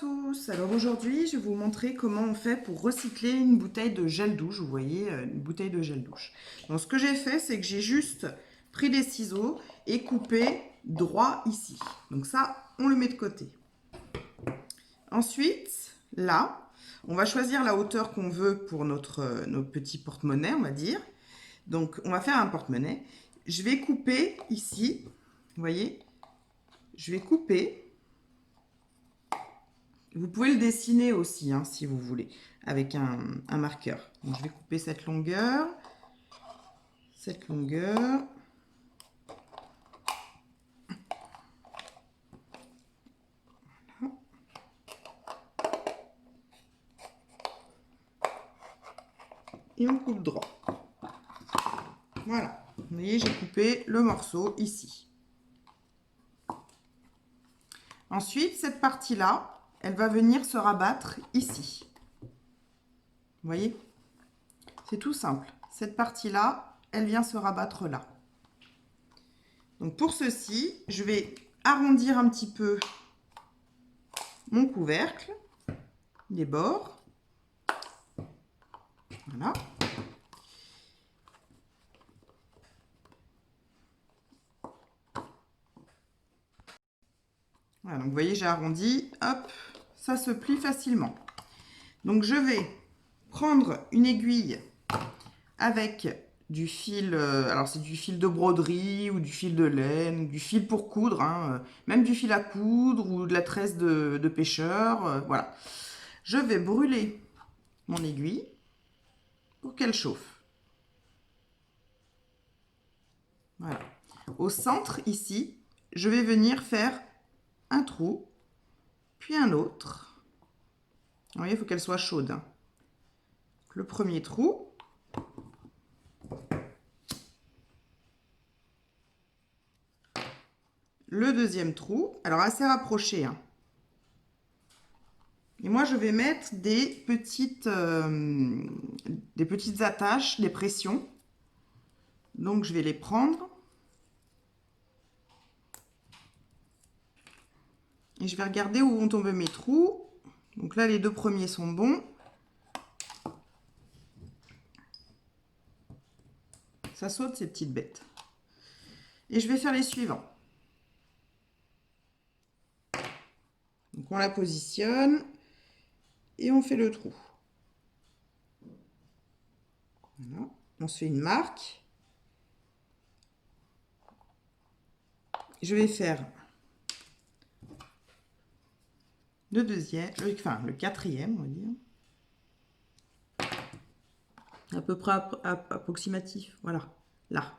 tous, alors aujourd'hui je vais vous montrer comment on fait pour recycler une bouteille de gel douche. Vous voyez, une bouteille de gel douche. Donc ce que j'ai fait, c'est que j'ai juste pris des ciseaux et coupé droit ici. Donc ça, on le met de côté. Ensuite, là, on va choisir la hauteur qu'on veut pour notre petit porte-monnaie, on va dire. Donc on va faire un porte-monnaie. Je vais couper ici, vous voyez, je vais couper. Vous pouvez le dessiner aussi, hein, si vous voulez, avec un marqueur. Donc, je vais couper cette longueur. Cette longueur. Et on coupe droit. Voilà. Vous voyez, j'ai coupé le morceau ici. Ensuite, cette partie-là, elle va venir se rabattre ici. Vous voyez? C'est tout simple. Cette partie-là, elle vient se rabattre là. Donc pour ceci, je vais arrondir un petit peu mon couvercle, les bords. Voilà. Voilà, donc vous voyez, j'ai arrondi, hop, ça se plie facilement. Donc je vais prendre une aiguille avec du fil, alors c'est du fil de broderie ou du fil de laine, du fil pour coudre, hein, même du fil à coudre ou de la tresse de pêcheur, voilà. Je vais brûler mon aiguille pour qu'elle chauffe. Voilà. Au centre, ici, je vais venir faire un trou, puis un autre. Vous voyez, il faut qu'elle soit chaude, hein. Le premier trou. Le deuxième trou, alors assez rapproché, hein. Et moi, je vais mettre des petites attaches, des pressions. Donc, je vais les prendre. Et je vais regarder où vont tomber mes trous. Donc là, les deux premiers sont bons. Ça saute, ces petites bêtes. Et je vais faire les suivants. Donc, on la positionne. Et on fait le trou. Voilà. On se fait une marque. Je vais faire le deuxième, enfin le quatrième, on va dire. À peu près approximatif, voilà, là.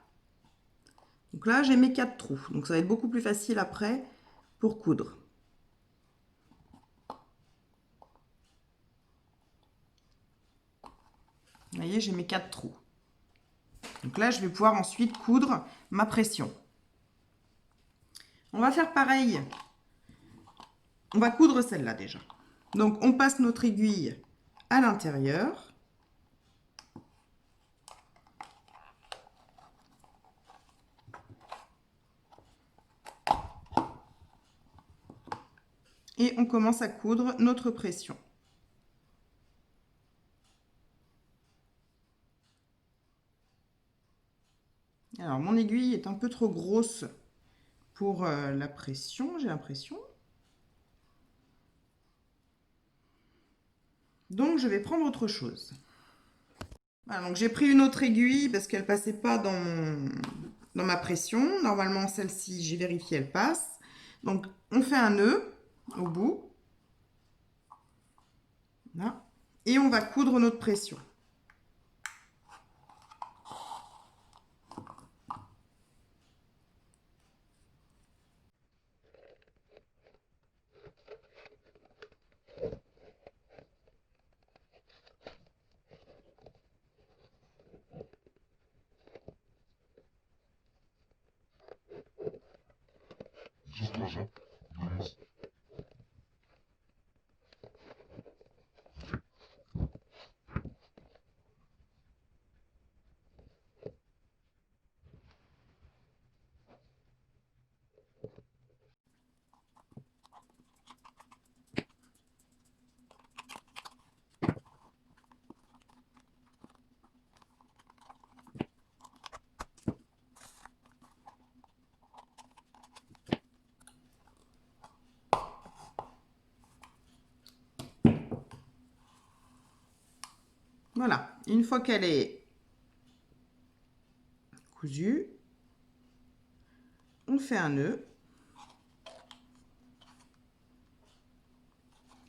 Donc là, j'ai mes 4 trous. Donc ça va être beaucoup plus facile après pour coudre. Vous voyez, j'ai mes 4 trous. Donc là, je vais pouvoir ensuite coudre ma pression. On va faire pareil. On va coudre celle-là déjà. Donc, on passe notre aiguille à l'intérieur. Et on commence à coudre notre pression. Alors, mon aiguille est un peu trop grosse pour la pression, j'ai l'impression. Donc, je vais prendre autre chose. Voilà, donc j'ai pris une autre aiguille parce qu'elle ne passait pas dans ma pression. Normalement, celle-ci, j'ai vérifié, elle passe. Donc, on fait un nœud au bout. Là. Et on va coudre notre pression. Voilà, une fois qu'elle est cousue, on fait un nœud.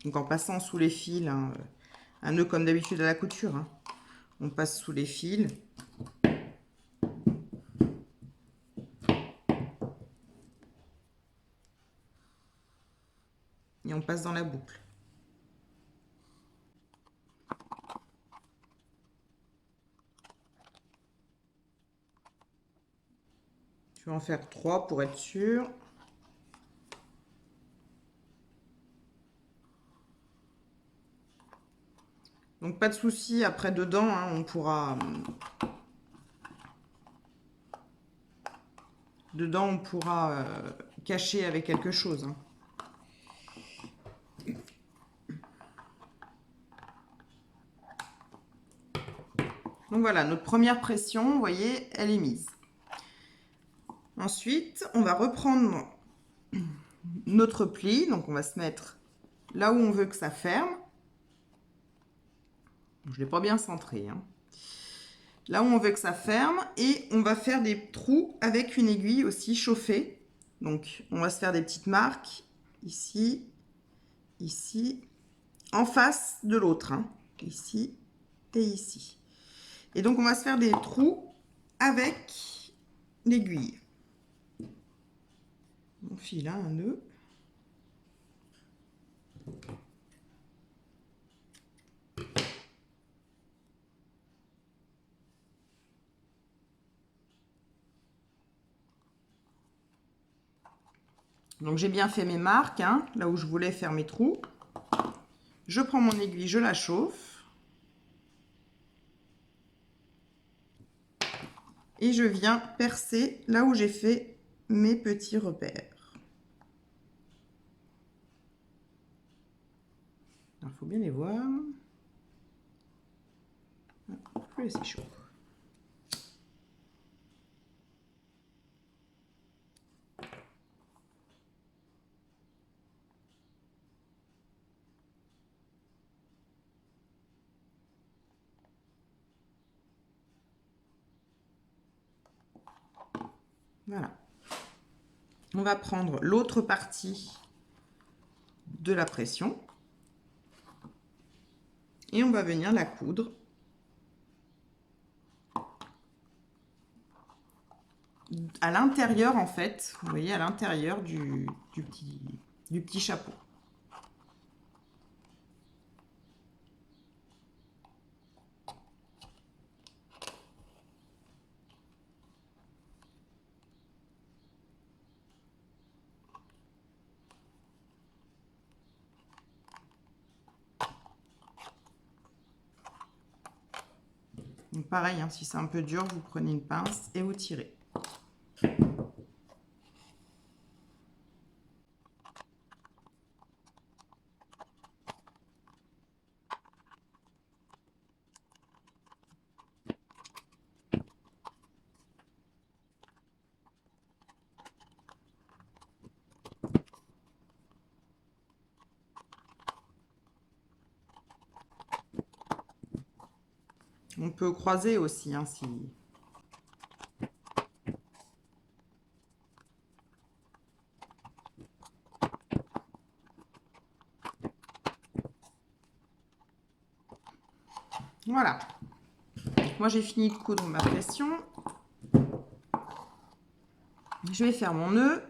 Donc en passant sous les fils, hein, un nœud comme d'habitude à la couture. Hein. On passe sous les fils. Et on passe dans la boucle. Je vais en faire 3 pour être sûr. Donc pas de souci, après dedans, hein, on pourra... Dedans, on pourra cacher avec quelque chose. Hein. Donc voilà, notre première pression, vous voyez, elle est mise. Ensuite, on va reprendre notre pli. Donc on va se mettre là où on veut que ça ferme. Je ne l'ai pas bien centré. Hein. Là où on veut que ça ferme. Et on va faire des trous avec une aiguille aussi chauffée. Donc on va se faire des petites marques ici, ici, en face de l'autre. Hein. Ici et ici. Et donc, on va se faire des trous avec l'aiguille. On file un nœud. Donc, j'ai bien fait mes marques, hein, là où je voulais faire mes trous. Je prends mon aiguille, je la chauffe. Et je viens percer là où j'ai fait mes petits repères. Il faut bien les voir. Je vais laisser chaud. Voilà. On va prendre l'autre partie de la pression. Et on va venir la coudre à l'intérieur, en fait, vous voyez, à l'intérieur du petit chapeau. Donc pareil, hein, si c'est un peu dur, vous prenez une pince et vous tirez. On peut croiser aussi, hein, si... Voilà. Moi, j'ai fini de coudre ma pression. Je vais faire mon nœud.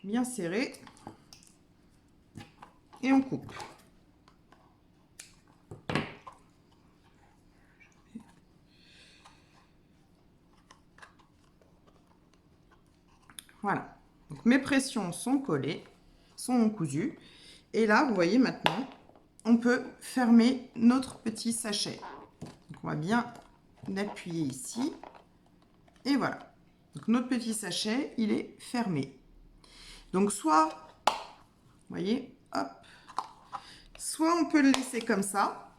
Bien serré. Et on coupe. Voilà. Donc, mes pressions sont collées, sont cousues. Et là, vous voyez maintenant, on peut fermer notre petit sachet. Donc, on va bien d'appuyer ici. Et voilà. Donc notre petit sachet, il est fermé. Donc soit, vous voyez, hop, soit on peut le laisser comme ça,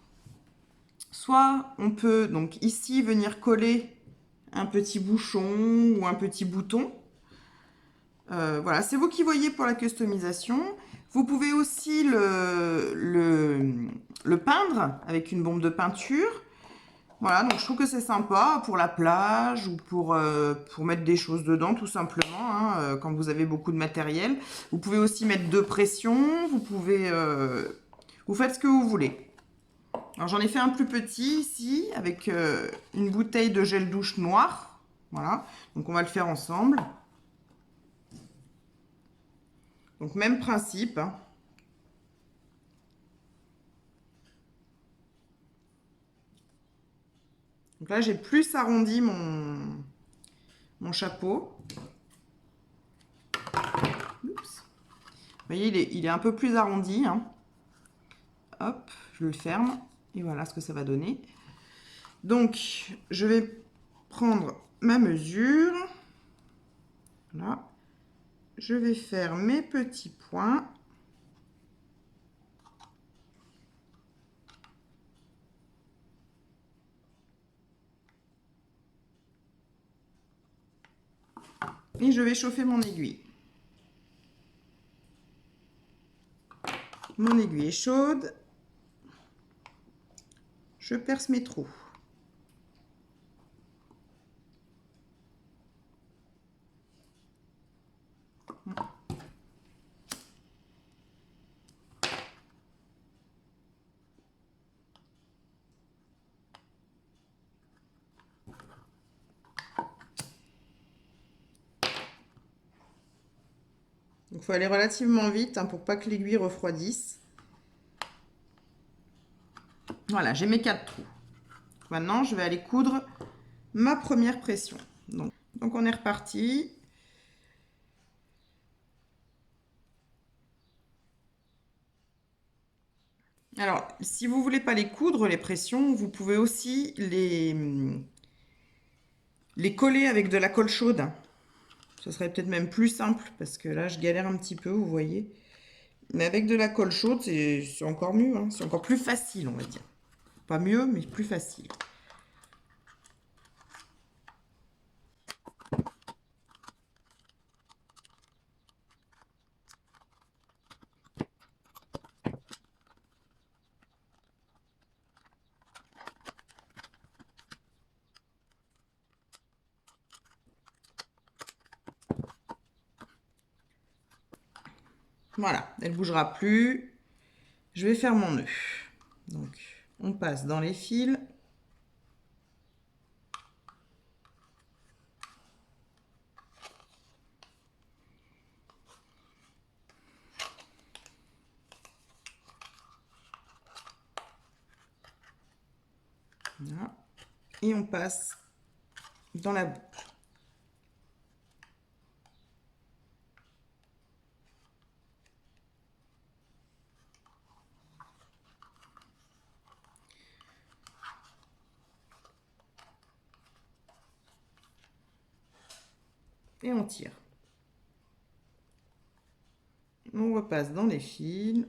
soit on peut donc ici venir coller un petit bouchon ou un petit bouton. Voilà, c'est vous qui voyez pour la customisation. Vous pouvez aussi le peindre avec une bombe de peinture. Voilà, donc je trouve que c'est sympa pour la plage ou pour mettre des choses dedans, tout simplement, hein, quand vous avez beaucoup de matériel. Vous pouvez aussi mettre de pression, vous pouvez... vous faites ce que vous voulez. Alors j'en ai fait un plus petit ici, avec une bouteille de gel douche noir. Voilà, donc on va le faire ensemble. Donc même principe, hein. Donc là, j'ai plus arrondi mon chapeau. Oups. Vous voyez, il est un peu plus arrondi, hein. Hop, je le ferme. Et voilà ce que ça va donner. Donc, je vais prendre ma mesure. Voilà. Je vais faire mes petits points. Et je vais chauffer mon aiguille. Mon aiguille est chaude. Je perce mes trous. Il faut aller relativement vite, hein, pour pas que l'aiguille refroidisse. Voilà, j'ai mes 4 trous. Maintenant, je vais aller coudre ma première pression. Donc on est reparti. Alors, si vous voulez pas les coudre, les pressions, vous pouvez aussi les coller avec de la colle chaude. Ce serait peut-être même plus simple, parce que là, je galère un petit peu, vous voyez. Mais avec de la colle chaude, c'est encore mieux, hein. C'est encore plus facile, on va dire. Pas mieux, mais plus facile. Voilà, elle ne bougera plus. Je vais faire mon nœud. Donc, on passe dans les fils. Voilà. Et on passe dans la boucle. Et on tire. On repasse dans les fils.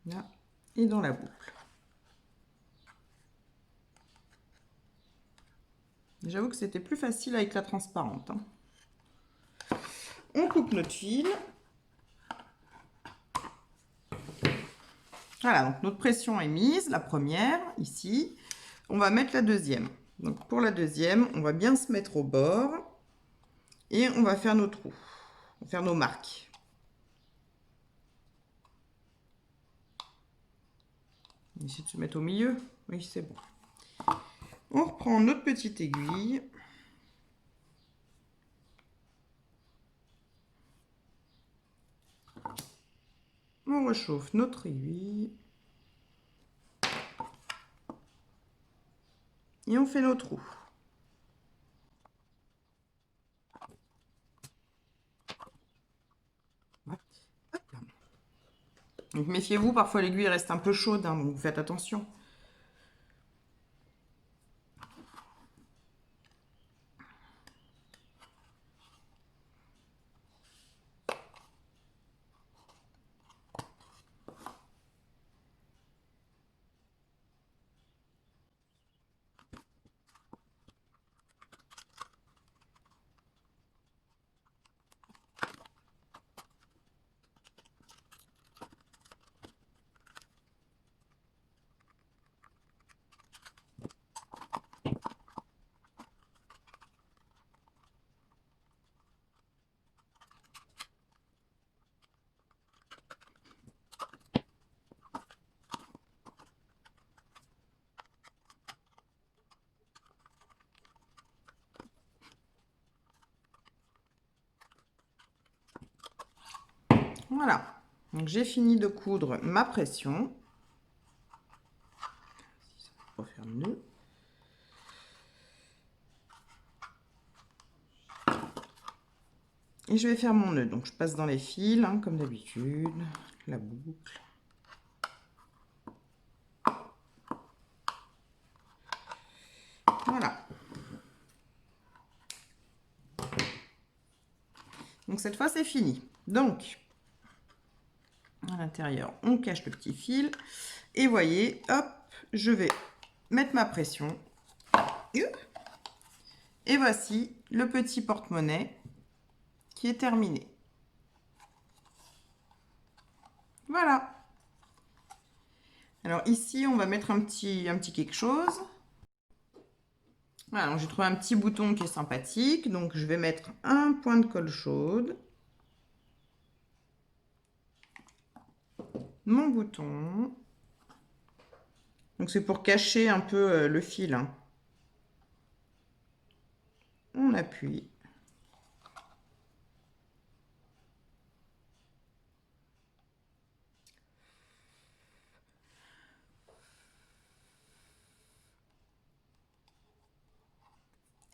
Là, et dans la boucle. J'avoue que c'était plus facile avec la transparente, hein. On coupe notre fil. Voilà, donc notre pression est mise, la première, ici. On va mettre la deuxième. Donc pour la deuxième, on va bien se mettre au bord. Et on va faire nos trous. On va faire nos marques. On essaie de se mettre au milieu. Oui, c'est bon. On reprend notre petite aiguille. On réchauffe notre aiguille. Et on fait nos trous. Donc méfiez-vous, parfois l'aiguille reste un peu chaude, hein, donc faites attention. Voilà, donc j'ai fini de coudre ma pression. Pour faire le nœud. Et je vais faire mon nœud. Donc je passe dans les fils, hein, comme d'habitude, la boucle. Voilà. Donc cette fois c'est fini. Donc à l'intérieur on cache le petit fil et voyez, hop, je vais mettre ma pression et voici le petit porte-monnaie qui est terminé. Voilà. Alors ici on va mettre un petit quelque chose. Voilà, j'ai trouvé un petit bouton qui est sympathique, donc je vais mettre un point de colle chaude. Mon bouton. Donc c'est pour cacher un peu le fil, hein. On appuie.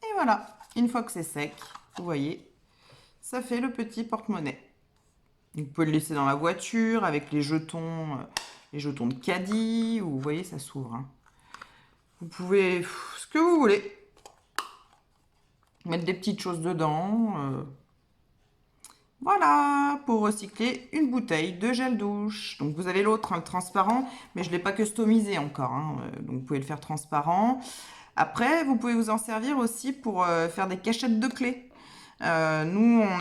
Et voilà, une fois que c'est sec, vous voyez, ça fait le petit porte-monnaie. Vous pouvez le laisser dans la voiture avec les jetons de caddie, ou vous voyez, ça s'ouvre, hein. Vous pouvez, ce que vous voulez, mettre des petites choses dedans. Voilà, pour recycler une bouteille de gel douche. Donc vous avez l'autre, hein, le transparent, mais je ne l'ai pas customisé encore, hein, donc vous pouvez le faire transparent. Après, vous pouvez vous en servir aussi pour faire des cachettes de clés. Nous, on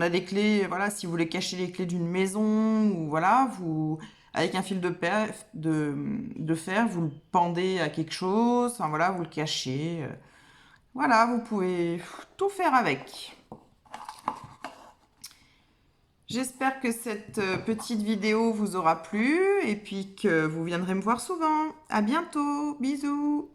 a des clés, voilà, si vous voulez cacher les clés d'une maison, ou voilà, vous, avec un fil de fer, vous le pendez à quelque chose, enfin voilà, vous le cachez. Voilà, vous pouvez tout faire avec. J'espère que cette petite vidéo vous aura plu et puis que vous viendrez me voir souvent. À bientôt, bisous!